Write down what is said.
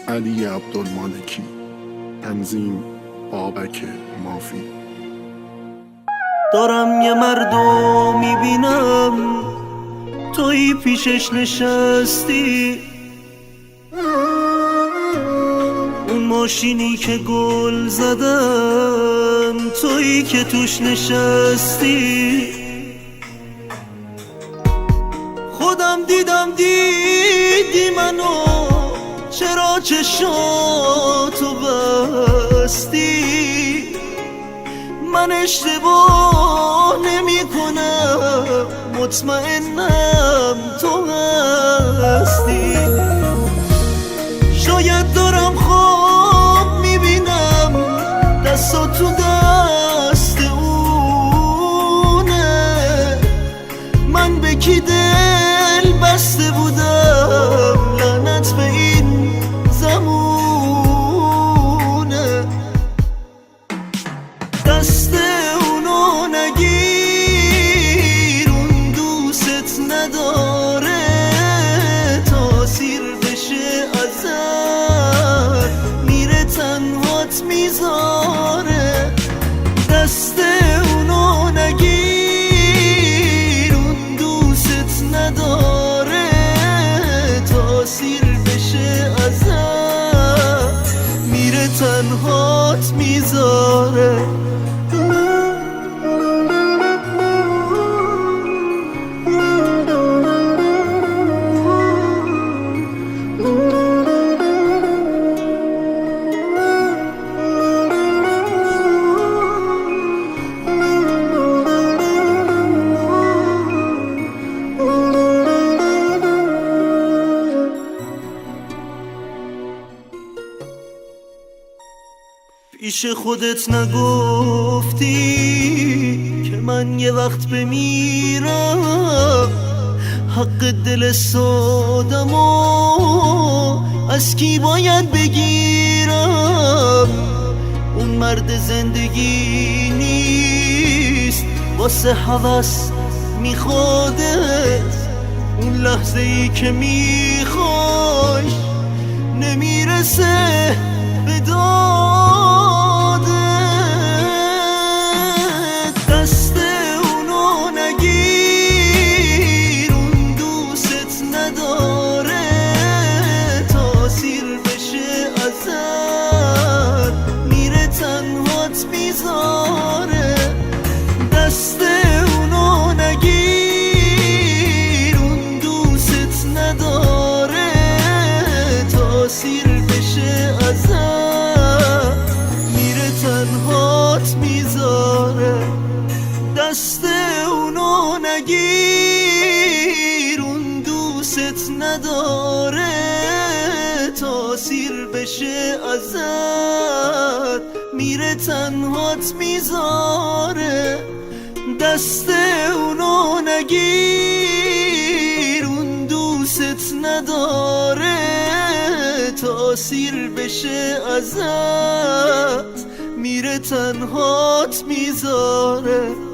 علی عبدالمالکی. تنظیم بابک مافی. دارم یه مردو میبینم توی پیشش نشستی، اون ماشینی که گل زدن توی که توش نشستی. خودم دیدی منو، چرا چشاتو بستی؟ من اشتباه نمی کنم، مطمئنم تو هستی. شاید دارم خواب میبینم دستا تو دست اونه، من به کی دل بسته بودم، لعنت به این زمونه. دست اونو نگیر، اون دوست نداره، تاثیر بشه ازت میره تنهات میذاره. دست اونو نگیر، اون دوست نداره، تاثیر بشه ازت میره تنهات میذاره. پیش خودت نگفتی که من یه وقت بمیرم، حق دل سادمو از کی باید بگیرم؟ اون مرد زندگی نیست، واسه هوس میخوادت، اون لحظه ای که میخوای نمیرسه به دادت. دست اونو نگیر، اون دوست نداره، تاثیر بشه ازت میره تنهات میذاره. دست اونو نگیر، اون دوست نداره، تاثیر بشه ازت میره تنهات میذاره. دست اونو نگیر، اون دوست نداره، تاثیر بشه ازت میره تنهات میذاره. دست اونو نگیر، اون دوست نداره، تاثیر بشه ازت میره تنهات میذاره.